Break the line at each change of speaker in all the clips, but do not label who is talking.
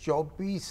24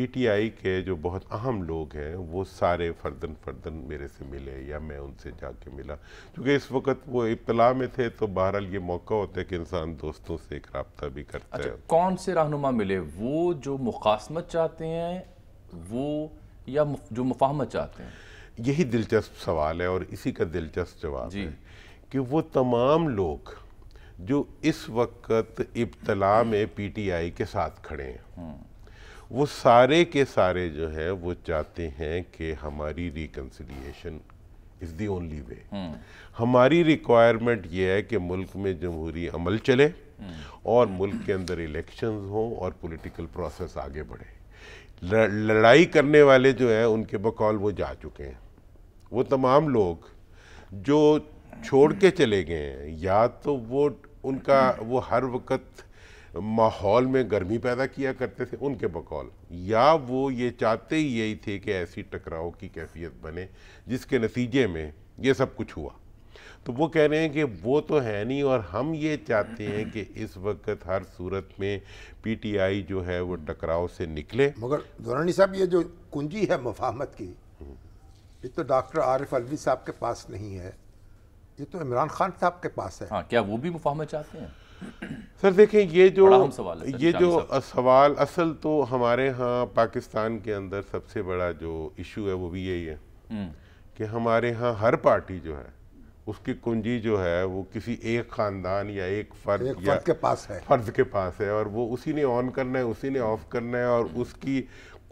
P T I کے جو بہت اہم لوگ ہیں وہ سارے فردن میرے سے ملے یا میں ان سے جا کے ملا، کیونکہ اس وقت وہ ابتلا میں تھے تو بہرحال یہ موقع ہوتا ہے کہ انسان دوستوں سے ایک رابطہ بھی کرتا ہے۔
کون سے رہنما ملے، وہ جو مقاسمت چاہتے ہیں وہ یا جو مفاہمت چاہتے ہیں؟
یہی دلچسپ سوال ہے اور اسی کا دلچسپ جواب ہے کہ وہ تمام لوگ جو اس وقت ابتلا میں پی ٹی آئی کے ساتھ کھڑے ہیں وہ سارے کے سارے جو ہیں وہ چاہتے ہیں کہ ہماری reconciliation is the only way. ہماری ریکوائرمنٹ یہ ہے کہ ملک میں جمہوری عمل چلے اور ملک کے اندر الیکشنز ہوں اور پولیٹیکل پروسیس آگے بڑھے۔ لڑائی کرنے والے جو ہیں ان کے بقول وہ جا چکے ہیں۔ وہ تمام لوگ جو چھوڑ کے چلے گئے ہیں یا تو وہ ہر وقت ماحول میں گرمی پیدا کیا کرتے تھے ان کے بقول، یا وہ یہ چاہتے ہی یہی تھے کہ ایسی ٹکراؤ کی کیفیت بنے جس کے نتیجے میں یہ سب کچھ ہوا۔ تو وہ کہہ رہے ہیں کہ وہ تو ہے نہیں، اور ہم یہ چاہتے ہیں کہ اس وقت ہر صورت میں پی ٹی آئی جو ہے وہ ٹکراؤ سے نکلے۔
مگر دورانی صاحب یہ جو کنجی ہے مفاہمت کی، یہ تو ڈاکٹر عارف علوی صاحب کے پاس نہیں ہے، یہ تو عمران خان صاحب کے پاس ہے۔
ہاں، کیا وہ بھی مفاہمت چاہتے ہیں؟
سر دیکھیں یہ جو
سوال
اصل تو ہمارے ہاں پاکستان کے اندر سب سے بڑا جو ایشو ہے وہ بھی یہی ہے کہ ہمارے ہاں ہر پارٹی جو ہے اس کی کنجی جو ہے وہ کسی ایک خاندان یا ایک فرد
کے پاس ہے،
فرد کے پاس ہے، اور وہ اسی نے آن کرنا ہے، اسی نے آف کرنا ہے، اور اس کی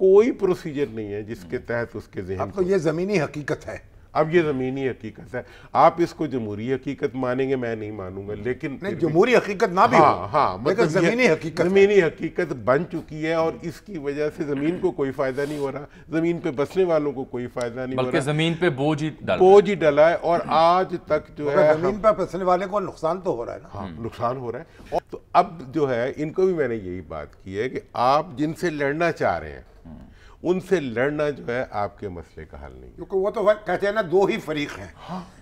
کوئی پروسیجر نہیں ہے جس کے تحت اس کے ذہن
اب تو یہ زمینی حقیقت ہے۔
اب یہ زمینی حقیقت ہے، آپ اس کو جمہوری حقیقت مانیں گے، میں نہیں مانوں گا، لیکن
جمہوری حقیقت نہ بھی ہو، لیکن
زمینی حقیقت بن چکی ہے، اور اس کی وجہ سے زمین کو کوئی فائدہ نہیں ہو رہا، زمین پہ بسنے والوں کو کوئی فائدہ نہیں ہو رہا،
بلکہ زمین پہ بوجھ
ہی ڈلا ہے، اور آج تک جو ہے
زمین پہ بسنے والے کو نقصان تو ہو رہا ہے نا۔
ہاں، نقصان ہو رہا ہے۔ اور تو اب جو ہے ان کو بھی میں نے یہی بات کی ہے کہ آپ جن سے لڑنا چاہ رہے ہیں ان سے لڑنا جو ہے آپ کے مسئلے کا حل نہیں،
کیونکہ وہ تو کہتے ہیں نا دو ہی فریق ہیں،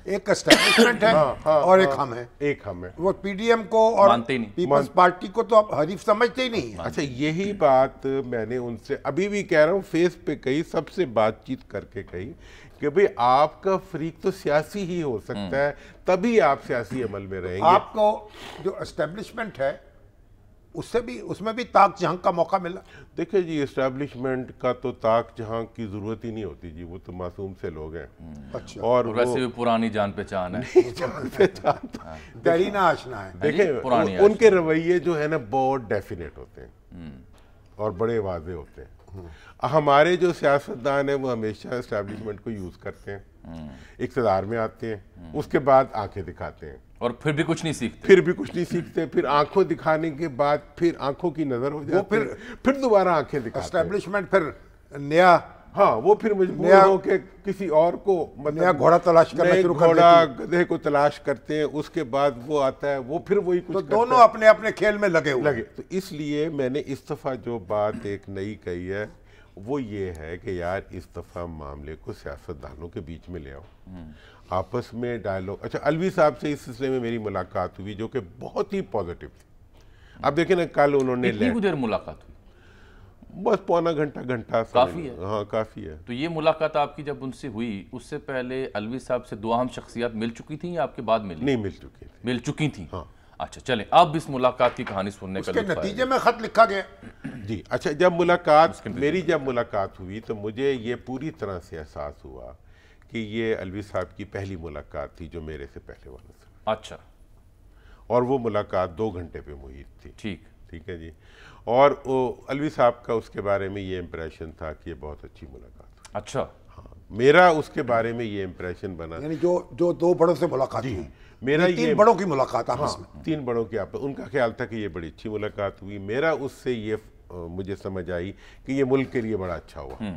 ایک اسٹیبلشمنٹ ہے اور ایک ہم ہے، وہ پی ڈی ایم کو اور پیپلز پارٹی کو تو اب حریف سمجھتے ہی نہیں ہیں۔
اچھا، یہی بات میں نے ان سے ابھی بھی کہہ رہا ہوں، فیس پہ کہی، سب سے بات چیت کر کے کہی کہ بھئی آپ کا فریق تو سیاسی ہی ہو سکتا ہے، تبھی آپ سیاسی عمل میں رہیں گے۔
آپ کو جو اسٹیبلشمنٹ ہے اس میں بھی تاک جہاں کا موقع ملا۔
دیکھیں جی، اسٹیبلشمنٹ کا تو تاک جہاں کی ضرورت ہی نہیں ہوتی جی، وہ تو معصوم سے لوگ ہیں،
اور ویسے بھی پرانی جان پہچان ہے،
دیرینہ آشنا ہے۔
دیکھیں ان کے رویے جو ہے نا بہت ڈیفینیٹ ہوتے ہیں اور بڑے واضح ہوتے ہیں۔ ہمارے جو سیاستدان ہیں وہ ہمیشہ اسٹیبلشمنٹ کو یوز کرتے ہیں، اقتدار میں آتے ہیں، اس کے بعد آنکھیں دکھاتے ہیں،
اور پھر بھی کچھ نہیں سیکھتے،
پھر آنکھوں دکھانے کے بعد پھر آنکھوں کی نظر ہو جاتی ہے، پھر دوبارہ آنکھیں دکھاتے ہیں۔
اسٹیبلشمنٹ پھر نیا،
ہاں، وہ پھر مجبور ہو کے کسی اور کو
نیا گھوڑا تلاش کرنا شروع کر دیتی
ہے، گدھے کو تلاش کرتے ہیں، اس کے بعد وہ آتا ہے، وہ پھر وہی کچھ
تو دونوں اپنے اپنے کھیل میں لگے ہوئے۔
تو اس لیے میں نے اس دفعہ جو بات ایک نئی کہی ہے وہ یہ ہے کہ یار اس دفعہ معاملے کو سیاستدانوں کے بیچ میں لے آؤ، آپس میں ڈائیلاگ۔ اچھا، علوی صاحب سے اس سلسلے میں میری ملاقات ہوئی جو کہ بہت ہی پازیٹیو تھی۔ اب دیکھیں نا، کل انہوں نے
کتنی دیر ملاقات ہوئی؟
بس پونا گھنٹہ
کافی ہے؟
ہاں، کافی ہے۔
تو یہ ملاقات آپ کی جب ان سے ہوئی، اس سے پہلے علوی صاحب سے دو اہم شخصیات مل چکی تھیں یا آپ کے بعد ملی؟
نہیں، مل چکی تھی،
مل چکی تھیں۔
ہاں۔
اچھا، چلیں اب اس ملاقات کی کہانی سننے کا
اس کے نتیجے میں خط لکھا گیا۔
جی، اچھا، میری جب ملاقات ہوئی تو مجھے یہ پوری طرح سے احساس ہوا کہ یہ علوی صاحب کی پہلی ملاقات تھی جو میرے سے پہلے والوں سے۔
اچھا،
اور وہ ملاقات 2 گھنٹے پہ محیط تھی۔
ٹھیک
ہے جی، اور علوی صاحب کا اس کے بارے میں یہ امپریشن تھا کہ یہ بہت اچھی ملاقات ہوئی۔
اچھا،
ہاں، میرا اس کے بارے میں یہ امپریشن بنا،
یعنی جو دو بڑوں سے ملاقات ہوئی،
میرا یہ
3 بڑوں کی ملاقات آپس میں،
3 بڑوں کی آپس، ان کا خیال تھا کہ یہ بڑی اچھی ملاقات ہوئی۔ میرا اس سے یہ مجھے سمجھ آئی کہ یہ ملک کے لیے بڑا اچھا ہوا۔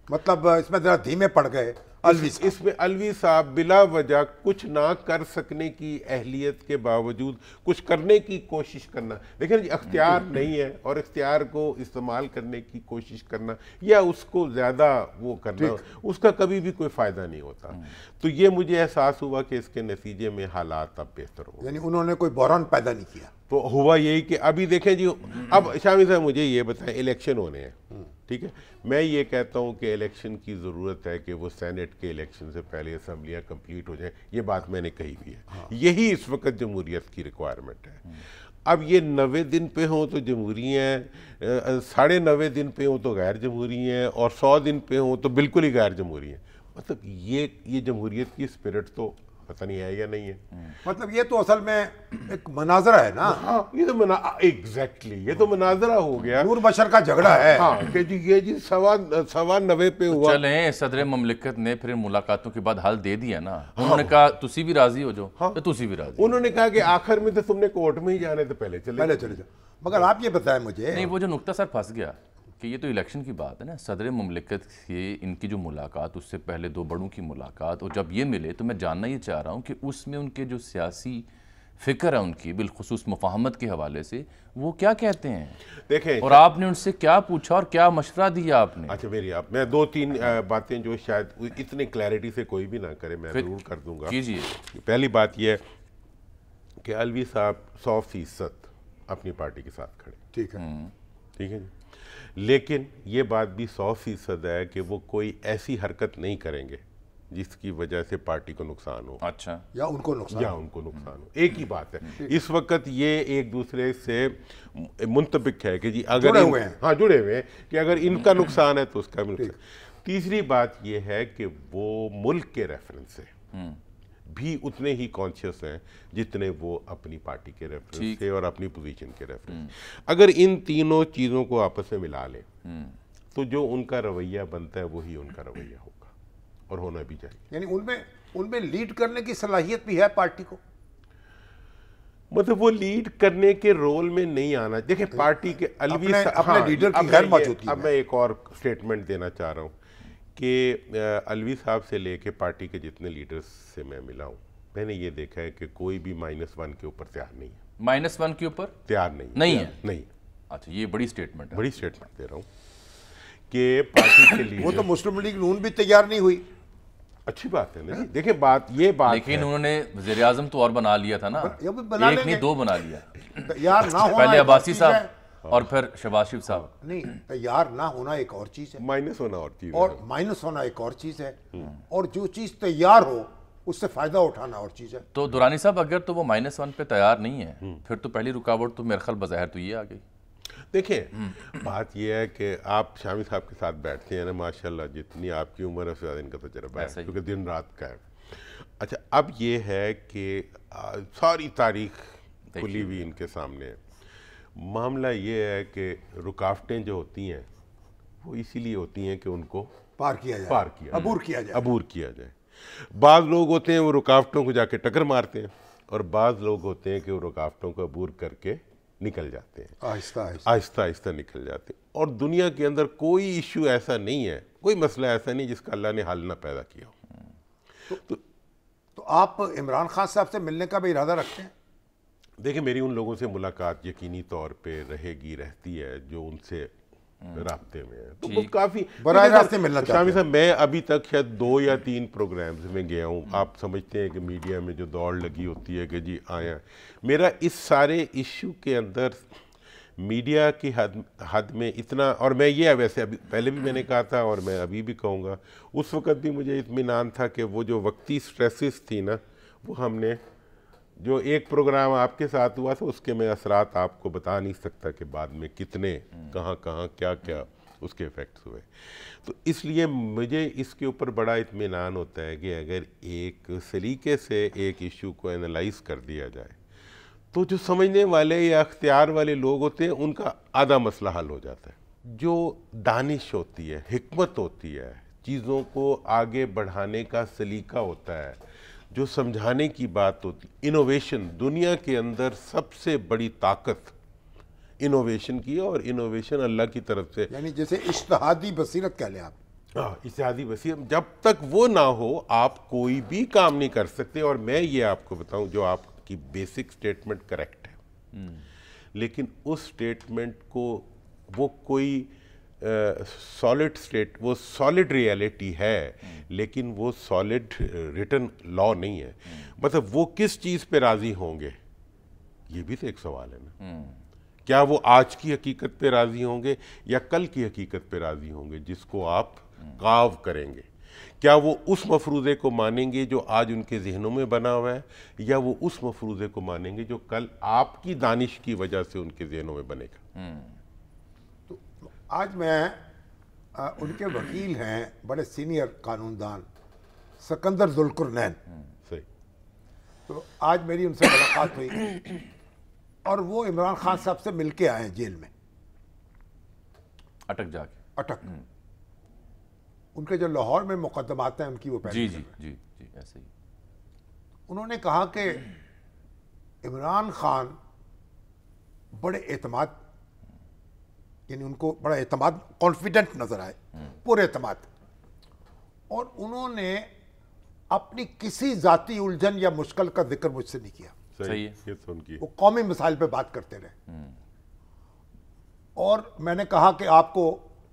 مطلب اس میں ذرا دھیمے پڑ گئے
اس میں علوی صاحب بلا وجہ کچھ نہ کر سکنے کی اہلیت کے باوجود کچھ کرنے کی کوشش کرنا، لیکن اختیار نہیں ہے، اور اختیار کو استعمال کرنے کی کوشش کرنا یا اس کو زیادہ وہ کرنا، اس کا کبھی بھی کوئی فائدہ نہیں ہوتا۔ تو یہ مجھے احساس ہوا کہ اس کے نتیجے میں حالات اب بہتر ہو،
یعنی انہوں نے کوئی بحران پیدا نہیں کیا۔
تو ہوا یہی کہ ابھی دیکھیں جی اب شامی صاحب مجھے یہ بتائیں الیکشن ہونے ہیں ٹھیک ہے، میں یہ کہتا ہوں کہ الیکشن کی ضرورت ہے کہ وہ سینٹ کے الیکشن سے پہلے اسمبلیاں کمپلیٹ ہو جائیں، یہ بات میں نے کہی ہوئی ہے، یہی اس وقت جمہوریت کی ریکوائرمنٹ ہے۔ اب یہ 90 دن پہ ہوں تو جمہوری ہیں، 90.5 دن پہ ہوں تو غیر جمہوری ہیں، اور 100 دن پہ ہوں تو بالکل ہی غیر جمہوری ہیں۔ مطلب یہ جمہوریت کی اسپرٹ تو پتہ نہیں ہے یا نہیں ہے۔
مطلب یہ تو اصل میں ایک مناظرہ ہے نا،
ہاں یہ تو ایگزیکٹلی یہ تو مناظرہ ہو گیا،
نور بشر کا جھگڑا ہے۔
ہاں کہ جی یہ جی 90 پہ ہوا۔
چلیں صدر مملکت نے پھر ملاقاتوں کے بعد حل دے دیا نا، انہوں نے کہا تسی بھی راضی ہو جو تو تسی بھی راضی،
انہوں نے کہا کہ آخر میں تو تم نے کورٹ میں ہی جانے تو پہلے چلے
جاؤ۔ مگر آپ یہ بتائیں مجھے،
نہیں وہ جو نقطہ سر پھنس گیا کہ یہ تو الیکشن کی بات ہے نا، صدر مملکت کی ان کی جو ملاقات، اس سے پہلے 2 بڑوں کی ملاقات، اور جب یہ ملے تو میں جاننا یہ چاہ رہا ہوں کہ اس میں ان کے جو سیاسی فکر ہے ان کی بالخصوص مفاہمت کے حوالے سے وہ کیا کہتے ہیں،
دیکھیں،
اور آپ نے ان سے کیا پوچھا اور کیا مشورہ دیا آپ نے؟
اچھا میں 2-3 باتیں جو شاید اتنی کلیئرٹی سے کوئی بھی نہ کرے میں ضرور کر دوں گا۔
کیجیے۔
پہلی بات یہ ہے کہ الوی صاحب 100% اپنی پارٹی کے ساتھ کھڑے،
ٹھیک ہے
ٹھیک ہے جی، لیکن یہ بات بھی 100% ہے کہ وہ کوئی ایسی حرکت نہیں کریں گے جس کی وجہ سے پارٹی کو نقصان ہو،
اچھا،
یا ان کو نقصان ہو۔
ایک ہی بات ہے، اس وقت یہ ایک دوسرے سے منطبق ہے کہ جی اگر
جڑے ہوئے ہیں،
ہاں جڑے ہوئے ہیں کہ اگر ان کا نقصان ہے تو اس کا بھی نقصان۔ تیسری بات یہ ہے کہ وہ ملک کے ریفرنس سے بھی اتنے ہی کانشیس ہیں جتنے وہ اپنی پارٹی کے ریفرنس سے اور اپنی پوزیشن کے ریفرنس سے۔ اگر ان تینوں چیزوں کو آپس میں ملا لیں تو جو ان کا رویہ بنتا ہے وہی ان کا رویہ ہوگا، اور ہونا بھی چاہیے۔
یعنی ان میں لیڈ کرنے کی صلاحیت بھی ہے پارٹی کو،
مطلب وہ لیڈ کرنے کے رول میں نہیں آنا۔ دیکھیں پارٹی کے
اپنے لیڈر کی غیر موجودگی میں۔
اب میں ایک اور سٹیٹمنٹ دینا چاہ رہا ہوں کہ الوی صاحب سے لے کے پارٹی کے جتنے لیڈرز سے میں ملا ہوں، میں نے یہ دیکھا ہے کہ کوئی بھی -1 کے اوپر تیار نہیں ہے۔
-1 کے اوپر
تیار نہیں
ہے؟
نہیں۔
اچھا، یہ بڑی سٹیٹمنٹ ہے،
بڑی سٹیٹمنٹ دے رہا ہوں کہ پارٹی کے لیے
وہ تو مسلم لیگ نون بھی تیار نہیں ہوئی۔
اچھی بات ہے نا جی، دیکھیں یہ بات
لیکن انہوں نے وزیر اعظم تو اور بنا لیا تھا نا، ایک نہیں 2 بنا لیا،
تیار نہ ہونا
پہلے
ایک اور
عباسی
چیز ہے،
صاحب اور پھر شہباز شریف صاحب۔
نہیں تیار نہ ہونا ایک اور چیز ہے،
مائنس ہونا اور چیز ہے،
اور مائنس ہونا ایک اور چیز ہے، اور جو چیز تیار ہو اس سے فائدہ اٹھانا اور چیز ہے۔
تو دورانی صاحب اگر تو وہ -1 پہ تیار نہیں ہے پھر تو پہلی رکاوٹ تو میرے خیال بظاہر تو یہ آ گئی۔
دیکھیں بات یہ ہے کہ آپ شامی صاحب کے ساتھ بیٹھتے ہیں نا، ماشاءاللہ جتنی آپ کی عمر ہے اس سے زیادہ ان کا تجربہ ہے، کیونکہ دن رات کا ہے۔ اچھا اب یہ ہے کہ ساری تاریخ کھلی ہوئی ان کے سامنے ہے۔ معاملہ یہ ہے کہ رکاوٹیں جو ہوتی ہیں وہ اسی لیے ہوتی ہیں کہ ان کو
پار کیا جائے،
عبور کیا جائے۔ بعض لوگ ہوتے ہیں وہ رکاوٹوں کو جا کے ٹکر مارتے ہیں، اور بعض لوگ ہوتے ہیں کہ وہ رکاوٹوں کو عبور کر کے نکل جاتے ہیں، آہستہ آہستہ نکل جاتے ہیں۔ اور دنیا کے اندر کوئی ایشو ایسا نہیں ہے، کوئی مسئلہ ایسا نہیں جس کا اللہ نے حل نہ پیدا کیا ہو۔
تو آپ عمران خان صاحب سے ملنے کا بھی ارادہ رکھتے ہیں؟
دیکھیں میری ان لوگوں سے ملاقات یقینی طور پہ رہتی ہے جو ان سے رابطے میں ہے، تو وہ کافی
براہ راست ملنا چاہتے ہیں۔
شامی صاحب میں ابھی تک شاید 2 یا 3 پروگرامز میں گیا ہوں۔ آپ سمجھتے ہیں کہ میڈیا میں جو دوڑ لگی ہوتی ہے کہ جی آیا، میرا اس سارے ایشو کے اندر میڈیا کی حد میں اتنا، اور میں یہ ویسے ابھی پہلے بھی میں نے کہا تھا اور میں ابھی بھی کہوں گا، اس وقت بھی مجھے اطمینان تھا کہ وہ جو وقتی سٹریسز تھی نا، وہ ہم نے جو ایک پروگرام آپ کے ساتھ ہوا تھا اس کے میں اثرات آپ کو بتا نہیں سکتا کہ بعد میں کتنے کہاں کیا اس کے ایفیکٹس ہوئے۔ تو اس لیے مجھے اس کے اوپر بڑا اطمینان ہوتا ہے کہ اگر ایک سلیقے سے ایک ایشو کو انالائز کر دیا جائے تو جو سمجھنے والے یا اختیار والے لوگ ہوتے ہیں ان کا آدھا مسئلہ حل ہو جاتا ہے۔ جو دانش ہوتی ہے، حکمت ہوتی ہے، چیزوں کو آگے بڑھانے کا سلیقہ ہوتا ہے، جو سمجھانے کی بات ہوتی، انوویشن، دنیا کے اندر سب سے بڑی طاقت انوویشن کی ہے، اور انوویشن اللہ کی طرف سے،
یعنی جیسے اجتہادی بصیرت کہہ لیں آپ۔
اجتہادی بصیرت، جب تک وہ نہ ہو آپ کوئی بھی کام نہیں کر سکتے۔ اور میں یہ آپ کو بتاؤں، جو آپ کی بیسک سٹیٹمنٹ کریکٹ ہے، لیکن اس سٹیٹمنٹ کو وہ کوئی وہ سالڈ ریئلٹی ہے، لیکن وہ سالڈ ریٹن لا نہیں ہے۔ مطلب وہ کس چیز پہ راضی ہوں گے یہ بھی تو ایک سوال ہے نا. کیا وہ آج کی حقیقت پہ راضی ہوں گے یا کل کی حقیقت پہ راضی ہوں گے جس کو آپ کاو کریں گے؟ کیا وہ اس مفروضے کو مانیں گے جو آج ان کے ذہنوں میں بنا ہوا ہے یا وہ اس مفروضے کو مانیں گے جو کل آپ کی دانش کی وجہ سے ان کے ذہنوں میں بنے گا؟
تو آج میں ان کے وکیل ہیں بڑے سینئر قانون دان سکندر ذوالقرنین.
صحیح.
تو آج میری ان سے ملاقات ہوئی اور وہ عمران خان صاحب سے مل کے آئے ہیں جیل میں
اٹک جا کے.
اٹک. ان کے جو لاہور میں مقدمات ہیں ان کی وہ
جی جی جی جی ایسے ہی.
انہوں نے کہا کہ عمران خان بڑے اعتماد، یعنی ان کو بڑا اعتماد، کانفیڈنٹ نظر آئے، پورے اعتماد، اور انہوں نے اپنی کسی ذاتی الجھن یا مشکل کا ذکر مجھ سے نہیں کیا.
صحیح ہے.
یہ سن کی
وہ قومی مسائل پہ بات کرتے رہے. اور میں نے کہا کہ آپ کو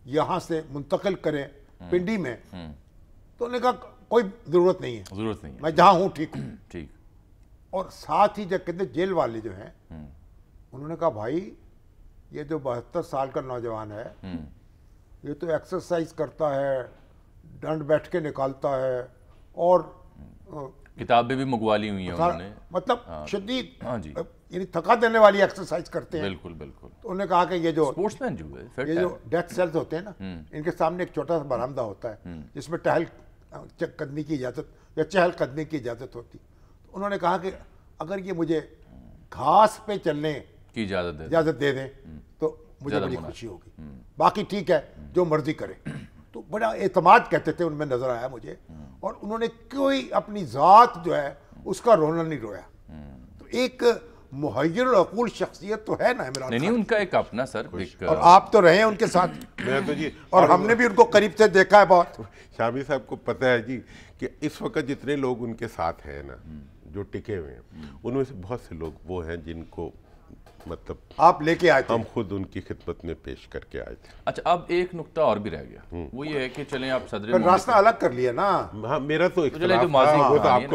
یہاں سے منتقل کریں پنڈی میں، تو انہوں نے کہا کوئی ضرورت نہیں ہے،
ضرورت نہیں ہے.
میں جہاں ہوں ٹھیک ہوں.
ٹھیک.
اور ساتھ ہی جب کہتے جیل والے جو ہیں انہوں نے کہا بھائی یہ جو 72 سال کا نوجوان ہے یہ تو ایکسرسائز کرتا ہے، ڈنڈ بیٹھ کے نکالتا ہے، اور
کتابیں بھی منگوا لی ہوئی ہیں انہوں نے،
مطلب شدید
ہاں جی،
یعنی تھکا دینے والی ایکسرسائز کرتے ہیں.
بالکل بالکل.
تو انہوں نے کہا کہ یہ جو
اسپورٹس مین جو ہے،
یہ جو ڈیتھ سیلز ہوتے ہیں نا، ان کے سامنے ایک چھوٹا سا برآمدہ ہوتا ہے جس میں ٹہل قدمی کی اجازت یا چہل قدمی کی اجازت ہوتی. تو انہوں نے کہا کہ اگر یہ مجھے گھاس پہ چلنے
کی
اجازت دے دیں تو مجھے بڑی خوشی ہوگی، باقی ٹھیک ہے جو مرضی کرے. تو بڑا اعتماد کہتے تھے ان میں نظر آیا مجھے، اور انہوں نے کوئی اپنی ذات جو ہے اس کا رونا نہیں رویا. تو ایک محیر العقول شخصیت تو ہے نا عمران
نہیں. ان کا ایک اپنا سر،
اور آپ تو رہے ہیں ان کے ساتھ،
میں تو جی،
اور ہم نے بھی ان کو قریب سے دیکھا ہے بہت.
شامی صاحب کو پتہ ہے جی کہ اس وقت جتنے لوگ ان کے ساتھ ہیں نا جو ٹکے ہوئے ہیں، ان میں سے بہت سے لوگ وہ ہیں جن کو مطلب
آپ لے کے آئے تھے،
ہم خود ان کی خدمت میں پیش کر کے آئے تھے.
اچھا اب ایک نقطہ اور بھی رہ گیا، وہ یہ ہے کہ چلیں آپ صدر
راستہ الگ کر لیا نا.
ہاں میرا تو
جو ماضی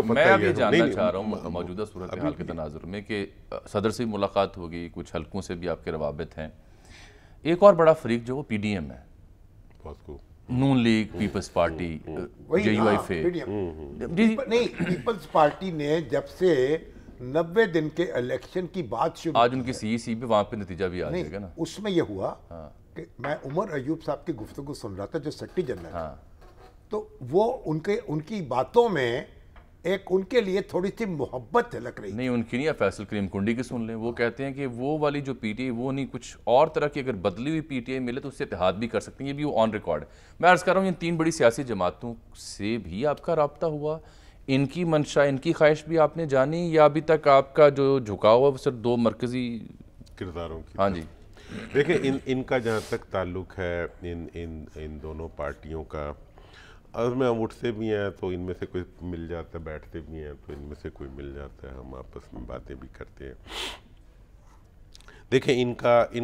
میں ابھی جاننا چاہ رہا ہوں موجودہ صورتحال کے تناظر میں کہ صدر سے ملاقات ہوگی، کچھ حلقوں سے بھی آپ کے روابط ہیں. ایک اور بڑا فریق جو وہ پی ڈی ایم ہے،
بہت خوب،
Noon League, Peoples Party, J U I F.
نہیں، پیپلز پارٹی نے جب سے 90 دن کے الیکشن کی بات شروع،
آج ان کی سی ای سی بھی وہاں پہ نتیجہ بھی آ جائے گا نا.
اس میں یہ ہوا کہ میں عمر ایوب صاحب کی گفتگو سن رہا تھا جو سیکرٹری جنرل ہے، تو وہ ان کی باتوں میں ایک ان کے لیے تھوڑی سی محبت جھلک رہی.
نہیں ان کی نہیں، فیصل کریم کنڈی کی سن لیں. وہ کہتے ہیں کہ وہ والی جو پی ٹی آئی وہ نہیں، کچھ اور طرح کی اگر بدلی ہوئی پی ٹی آئی ملے تو اس سے اتحاد بھی کر سکتے ہیں. یہ بھی وہ آن ریکارڈ ہے. میں عرض کر رہا ہوں ان 3 بڑی سیاسی جماعتوں سے بھی آپ کا رابطہ ہوا، ان کی منشا، ان کی خواہش بھی آپ نے جانی، یا ابھی تک آپ کا جو جھکاؤ ہوا وہ صرف 2 مرکزی
کرداروں کی؟
ہاں جی
دیکھیں ان کا جہاں تک تعلق ہے ان دونوں پارٹیوں کا، اگر میں اٹھتے بھی ہیں تو ان میں سے کوئی مل جاتا ہے، بیٹھتے بھی ہیں تو ان میں سے کوئی مل جاتا ہے، ہم آپس میں باتیں بھی کرتے ہیں. دیکھیں ان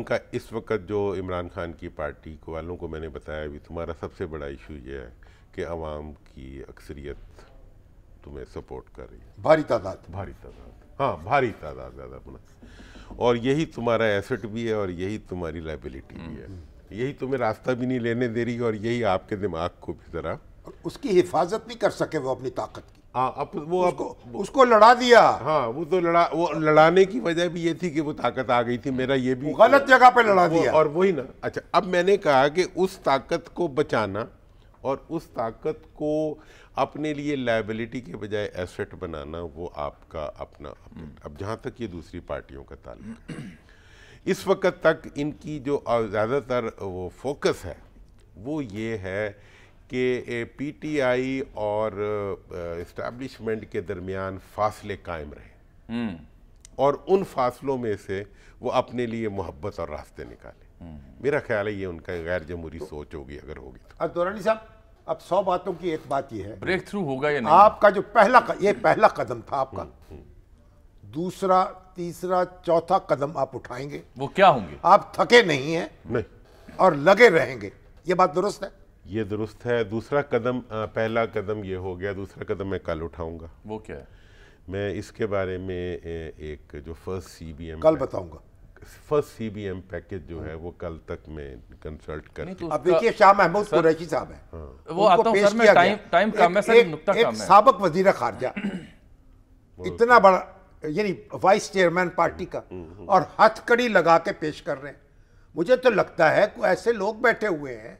کا اس وقت جو عمران خان کی پارٹی کو والوں کو میں نے بتایا بھی، تمہارا سب سے بڑا ایشو یہ ہے کہ عوام کی اکثریت تمہیں سپورٹ کر رہی ہے، بھاری تعداد، ہاں بھاری تعداد زیادہ ہونا، اور یہی تمہارا ایسٹ بھی ہے اور یہی تمہاری لائبلٹی بھی ہے. یہی تمہیں راستہ بھی نہیں لینے دے رہی اور یہی آپ کے دماغ کو بھی ذرا
اس کی حفاظت نہیں کر سکے وہ اپنی طاقت کی.
اس
کو لڑا دیا.
ہاں وہ تو وہ لڑانے کی وجہ بھی یہ تھی کہ وہ طاقت آ گئی تھی. میرا یہ بھی
غلط جگہ پہ لڑا دیا.
اور وہی نا. اچھا اب میں نے کہا کہ اس طاقت کو بچانا اور اس طاقت کو اپنے لیے لائبلٹی کے بجائے ایسٹ بنانا وہ آپ کا اپنا. اب جہاں تک یہ دوسری پارٹیوں کا تعلق ہے، اس وقت تک ان کی جو زیادہ تر وہ فوکس ہے وہ یہ ہے کہ پی ٹی آئی اور اسٹیبلشمنٹ کے درمیان فاصلے قائم رہے اور ان فاصلوں میں سے وہ اپنے لیے محبت اور راستے نکالے. میرا خیال ہے یہ ان کا غیر جمہوری سوچ ہوگی اگر ہوگی تو.
دورانی صاحب اب 100 باتوں کی ایک بات یہ ہے،
بریک تھرو ہوگا یا نہیں؟
آپ کا جو پہلا قدم تھا آپ کا، دوسرا تیسرا چوتھا قدم آپ اٹھائیں گے،
وہ کیا ہوں گے؟
آپ تھکے نہیں ہیں
نہیں
اور لگے رہیں گے. یہ بات درست ہے؟
یہ درست ہے. دوسرا قدم، پہلا قدم یہ ہو گیا، دوسرا قدم میں کل اٹھاؤں گا.
وہ کیا ہے؟
میں اس کے بارے میں ایک جو فرسٹ سی بی ایم
کل بتاؤں گا،
first C B M package جو ہے وہ کل تک میں کنسلٹ کر کے
اب دیکھیے شاہ محمود قریشی صاحب ہیں،
وہ آتا ہوں سر، میں ٹائم کم ہے سر، نکتہ
ایک
کم ہے.
سابق وزیر خارجہ اتنا بڑا یعنی وائس چیئرمین پارٹی کا، اور ہتھ کڑی لگا کے پیش کر رہے ہیں. مجھے تو لگتا ہے کوئی ایسے لوگ بیٹھے ہوئے ہیں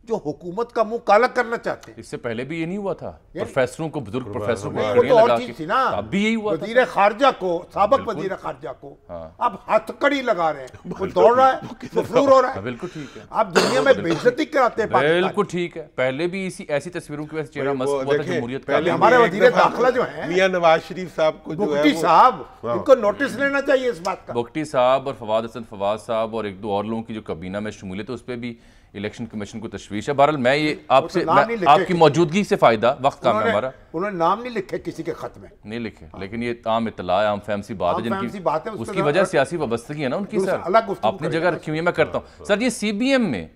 جو حکومت کا منہ کالا کرنا چاہتے ہیں.
اس سے پہلے بھی یہ نہیں ہوا تھا، پروفیسروں کو، بزرگ پروفیسروں کو
وہ
گھڑیاں
تو اور
لگا
چیز
کے،
تھی نا،
اب بھی یہی ہوا تھا.
وزیر خارجہ کو، سابق وزیر خارجہ کو اب ہتھ کڑی لگا رہے ہیں، وہ دوڑ رہا ہے، مفرور ہو رہا ہے.
بالکل ٹھیک ہے،
آپ دنیا میں بے عزتی کراتے ہیں پاکستان.
بالکل ٹھیک ہے. پہلے بھی ایسی تصویروں کی وجہ سے چہرہ مسخ ہوا تھا جمہوریت کا.
پہلے
ہمارے وزیر داخلہ جو ہیں
میاں نواز شریف صاحب کو جو ہے
بگٹی صاحب، ان کو نوٹس لینا چاہیے اس بات کا.
بگٹی صاحب اور فواد حسن فواد صاحب اور ایک دو اور لوگوں کی جو کابینہ میں شمولیت ہے، اس پہ بھی الیکشن کمیشن کو تشویش ہے. بہرحال میں یہ آپ سے، آپ کی موجودگی سے فائدہ، وقت کام ہے ہمارا.
انہوں نے نام نہیں لکھے کسی کے خط میں،
نہیں لکھے، لیکن یہ عام اطلاع ہے، عام فہم سی بات ہے،
عام فہم سی بات ہے،
اس کی وجہ سیاسی وابستگی ہے نا ان کی. سر
الگ گفتگو
اپنی جگہ رکھی ہوئی ہے، میں کرتا ہوں. سر یہ سی بی ایم میں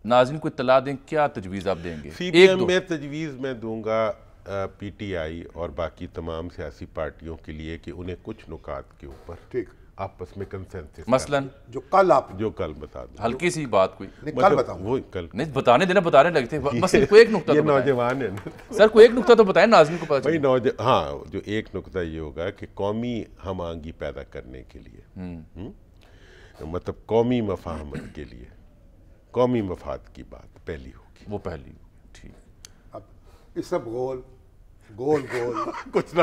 ناظرین کو اطلاع دیں، کیا تجویز آپ دیں گے؟
سی بی ایم میں تجویز میں دوں گا پی ٹی آئی اور باقی تمام سیاسی پارٹیوں کے لیے کہ انہیں کچھ نکات کے اوپر
ٹھیک
آپس میں کنسنسس،
مثلاً
جو کل آپ
جو کل بتا دوں،
ہلکی سی بات کوئی
کل بتاؤں
وہ کل
نہیں بتانے دینا، بتانے لگتے ہیں. مثلاً کوئی ایک نقطہ
یہ
تو بتائیں
نوجوان ہے نا
سر، کوئی ایک نقطہ تو بتائیں ناظرین کو پتہ
بھائی.
چلے.
ہاں، جو ایک نقطہ یہ ہوگا کہ قومی ہم آہنگی پیدا کرنے کے لیے، مطلب قومی مفاہمت کے لیے قومی مفاد کی بات پہلی ہوگی.
وہ پہلی ٹھیک.
اب یہ سب گول گول
کچھ نہ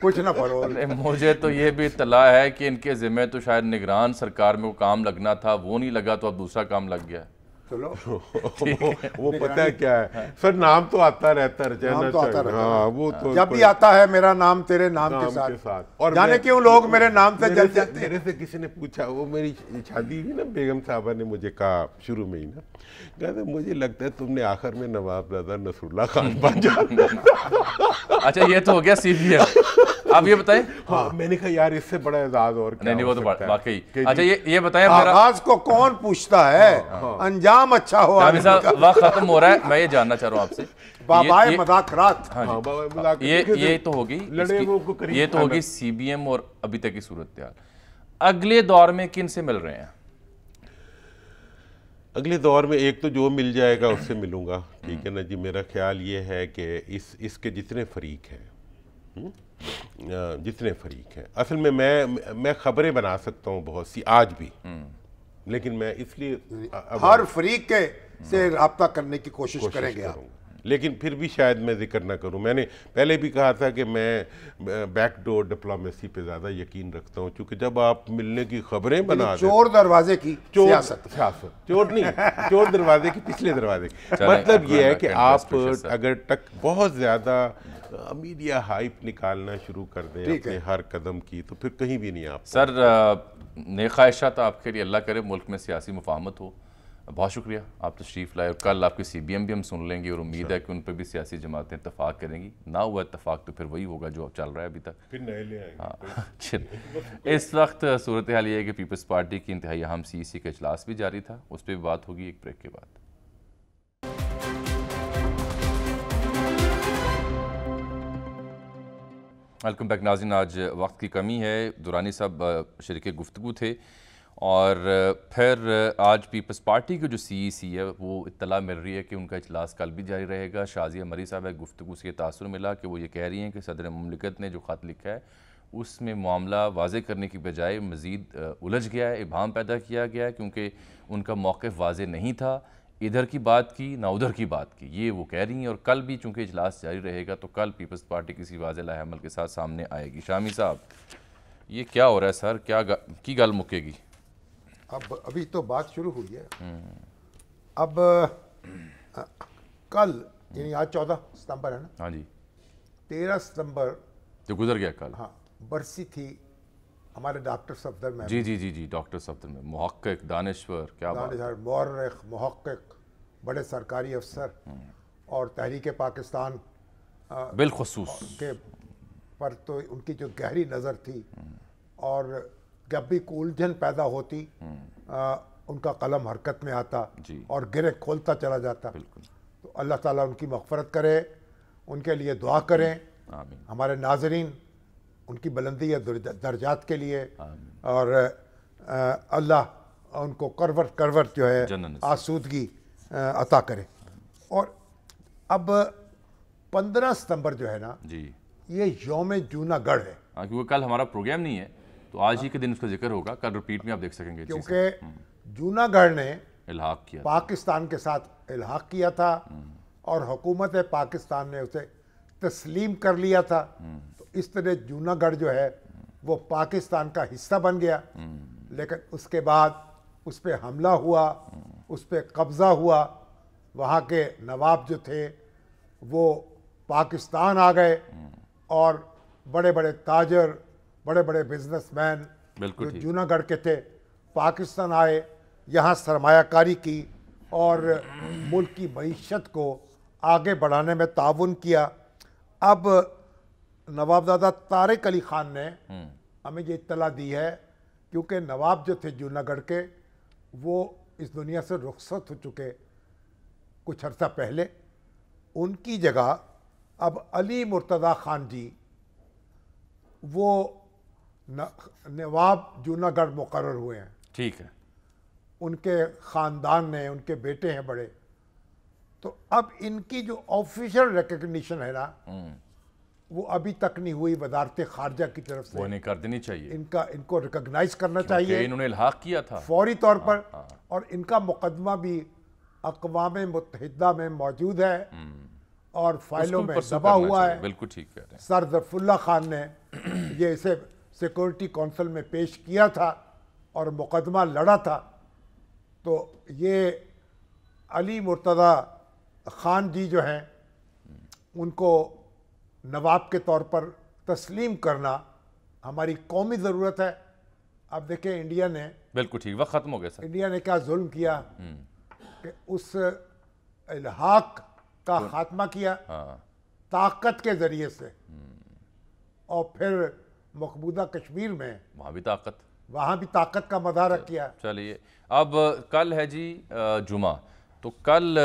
کچھ نہ پرول.
مجھے تو یہ بھی اطلاع ہے کہ ان کے ذمہ تو شاید نگران سرکار میں وہ کام لگنا تھا، وہ نہیں لگا تو اب دوسرا کام لگ گیا.
چلو
وہ پتہ ہے کیا ہے سر، نام تو آتا رہتا ہے. ہاں، وہ تو
جب بھی آتا ہے میرا نام تیرے نام کے ساتھ، اور جانے کیوں لوگ میرے نام سے جل جاتے ہیں.
میرے سے کسی نے پوچھا، وہ میری شادی ہوئی نا، بیگم صاحبہ نے مجھے کہا شروع میں ہی نا، کہتے مجھے لگتا ہے تم نے آخر میں نواب زادہ نصر اللہ خان بن جانا.
اچھا یہ تو ہو گیا سی بی ایم. آپ یہ بتائیں.
ہاں، میں نے کہا یار اس سے بڑا اعزاز اور کیا.
نہیں وہ تو واقعی. اچھا یہ بتائیں،
آغاز کو کون پوچھتا ہے، انجام اچھا ہو.
وقت ختم ہو رہا ہے، میں یہ جاننا چاہ رہا ہوں آپ سے،
بابائے مذاکرات.
یہ تو ہوگی، یہ تو ہوگی سی بی ایم اور ابھی تک کی صورتحال. اگلے دور میں کن سے مل رہے ہیں؟
اگلے دور میں ایک تو جو مل جائے گا اس سے ملوں گا، ٹھیک ہے نا جی. میرا خیال یہ ہے کہ اس کے جتنے فریق ہیں اصل میں خبریں بنا سکتا ہوں بہت سی آج بھی، لیکن میں اس لیے
ہر فریق کے سے رابطہ کرنے کی کوشش کریں گے آپ،
لیکن پھر بھی شاید میں ذکر نہ کروں. میں نے پہلے بھی کہا تھا کہ میں بیک ڈور ڈپلومیسی پہ زیادہ یقین رکھتا ہوں، کیونکہ جب آپ ملنے کی خبریں بنا دیں،
چور دروازے کی سیاست،
چور نہیں، چور دروازے کی پچھلے دروازے کی. مطلب یہ ہے کہ آپ اگر بہت زیادہ میڈیا ہائپ نکالنا شروع کر دیں اپنے ہر قدم کی، تو پھر کہیں بھی نہیں. آپ
سر نیک خواہشات آپ کے لیے، اللہ کرے ملک میں سیاسی مفاہمت ہو. بہت شکریہ، آپ تشریف لائے، اور کل آپ کی سی بی ایم بھی ہم سن لیں گے، اور امید ہے کہ ان پہ بھی سیاسی جماعتیں اتفاق کریں گی. نہ ہوا اتفاق تو پھر وہی ہوگا جو اب چل رہا ہے ابھی تک.
پھر نئے لے آئیں
گے. اس وقت صورتحال یہ ہے کہ پیپلز پارٹی کی انتہائی اہم سی ای سی کا اجلاس بھی جاری تھا، اس پہ بھی بات ہوگی ایک بریک کے بعد. ویلکم بیک ناظرین. آج وقت کی کمی ہے، دورانی صاحب شریک گفتگو تھے، اور پھر آج پیپلز پارٹی کی جو سی ای سی ہے وہ اطلاع مل رہی ہے کہ ان کا اجلاس کل بھی جاری رہے گا. شازیہ مری صاحب ایک گفتگو سے یہ تاثر ملا کہ وہ یہ کہہ رہی ہیں کہ صدر مملکت نے جو خط لکھا ہے اس میں معاملہ واضح کرنے کی بجائے مزید الجھ گیا ہے، ابہام پیدا کیا گیا ہے، کیونکہ ان کا موقف واضح نہیں تھا. ادھر کی بات کی نہ ادھر کی بات کی، یہ وہ کہہ رہی ہیں. اور کل بھی چونکہ اجلاس جاری رہے گا تو کل پیپلز پارٹی کسی واضح لائحہ عمل کے ساتھ سامنے آئے گی. شامی صاحب یہ کیا ہو رہا ہے سر، کیا کی گل مکے گی؟
ابھی تو بات شروع ہوئی ہے. اب کل یعنی آج 14 ستمبر ہے نا؟
ہاں جی،
13 ستمبر
جو گزر گیا کل.
ہاں، برسی تھی ہمارے ڈاکٹر صفدر میں.
جی ڈاکٹر صفدر میں محقق، دانشور، کیا بات،
مورخ، محقق، بڑے سرکاری افسر، اور تحریک پاکستان
بالخصوص
کے پر تو ان کی جو گہری نظر تھی، اور جب بھی کوئی الجھن پیدا ہوتی ان کا قلم حرکت میں آتا اور گرے کھولتا چلا جاتا. تو اللہ تعالیٰ ان کی مغفرت کرے، ان کے لیے دعا کریں. ہمارے ناظرین ان کی بلندی یا درجات کے لیے، اور اللہ ان کو کروٹ جو ہے آسودگی عطا کرے۔ اور اب 15 ستمبر جو ہے نا
جی
یہ یوم جوناگڑھ ہے،
کیونکہ کل ہمارا پروگرام نہیں ہے تو آج ہی کے دن اس کا ذکر ہوگا، کل ریپیٹ میں آپ دیکھ سکیں گے،
کیونکہ جوناگڑھ نے
الحاق کیا
پاکستان کے ساتھ الحاق کیا تھا اور حکومت پاکستان نے اسے تسلیم کر لیا تھا، تو اس طرح جوناگڑھ جو ہے وہ پاکستان کا حصہ بن گیا۔ لیکن اس کے بعد اس پہ حملہ ہوا، اس پہ قبضہ ہوا، وہاں کے نواب جو تھے وہ پاکستان آ گئے، اور بڑے بڑے تاجر، بڑے بڑے بزنس مین جو جوناگڑھ کے تھے پاکستان آئے، یہاں سرمایہ کاری کی اور ملک کی معیشت کو آگے بڑھانے میں تعاون کیا۔ اب نوابزادہ طارق علی خان نے ہمیں یہ اطلاع دی ہے، کیونکہ نواب جو تھے جوناگڑھ کے وہ اس دنیا سے رخصت ہو چکے کچھ عرصہ پہلے، ان کی جگہ اب علی مرتضیٰ خان جی وہ نواب جوناگڑھ مقرر ہوئے ہیں۔
ٹھیک ہے،
ان کے خاندان نے، ان کے بیٹے ہیں بڑے، تو اب ان کی جو آفیشل ریکگنیشن ہے نا وہ ابھی تک نہیں ہوئی وزارت خارجہ کی طرف سے،
وہ انہیں کر دینی چاہیے،
ان کو ریکگنائز کرنا چاہیے
انہوں نے الحاق کیا تھا
فوری طور پر، اور ان کا مقدمہ بھی اقوام متحدہ میں موجود ہے اور فائلوں میں دبا ہوا ہے۔
بالکل ٹھیک کہہ رہے ہیں،
سر ظفر اللہ خان نے یہ اسے سیکورٹی کونسل میں پیش کیا تھا اور مقدمہ لڑا تھا، تو یہ علی مرتضیٰ خان جی جو ہیں ان کو نواب کے طور پر تسلیم کرنا ہماری قومی ضرورت ہے۔ اب دیکھیں انڈیا نے،
بالکل ٹھیک، وقت ختم ہو گیا سر،
انڈیا نے کیا ظلم کیا کہ اس الحاق کا خاتمہ کیا طاقت کے ذریعے سے، اور پھر مقبوضہ کشمیر میں وہاں بھی طاقت کا مظاہرہ کیا۔
چلیے اب کل ہے جی جمعہ، تو کل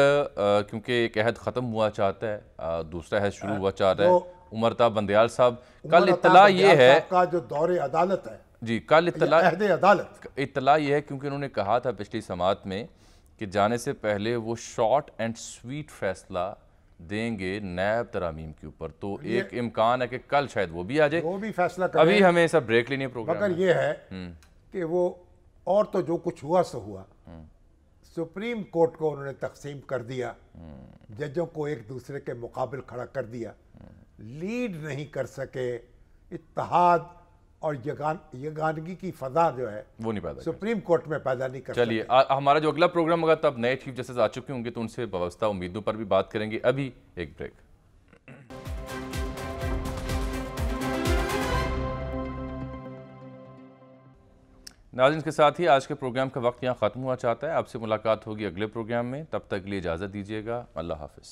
کیونکہ ایک عہد ختم ہوا چاہتا ہے، دوسرا عہد شروع ہوا چاہتا ہے، عمر عطا بندیال صاحب، کل اطلاع یہ ہے
کا جو دور عدالت ہے
جی، کل
عہد عدالت
اطلاع یہ ہے کیونکہ انہوں نے کہا تھا پچھلی سماعت میں کہ جانے سے پہلے وہ شارٹ اینڈ سویٹ فیصلہ دیں گے نیب ترامیم کے اوپر، تو ایک امکان ہے کہ کل شاید وہ بھی آ جائے،
وہ بھی فیصلہ کریں،
ابھی ہمیں سب بریک لینی ہے پروگرام،
مگر یہ ہے کہ وہ اور تو جو کچھ ہوا سو ہوا، سپریم کورٹ کو انہوں نے تقسیم کر دیا، ججوں کو ایک دوسرے کے مقابل کھڑا کر دیا، لیڈ نہیں کر سکے، اتحاد اور یگانگی کی فضا جو ہے
وہ نہیں پیدا
سپریم کورٹ میں پیدا نہیں کر سکے۔
چلیے ہمارا جو اگلا پروگرام ہوگا تب نئے چیف جسٹس آ چکے ہوں گے تو ان سے وابستہ امیدوں پر بھی بات کریں گے، ابھی ایک بریک۔ ناظرین کے ساتھ ہی آج کے پروگرام کا وقت یہاں ختم ہوا چاہتا ہے، آپ سے ملاقات ہوگی اگلے پروگرام میں، تب تک کے لیے اجازت دیجیے گا، اللہ حافظ۔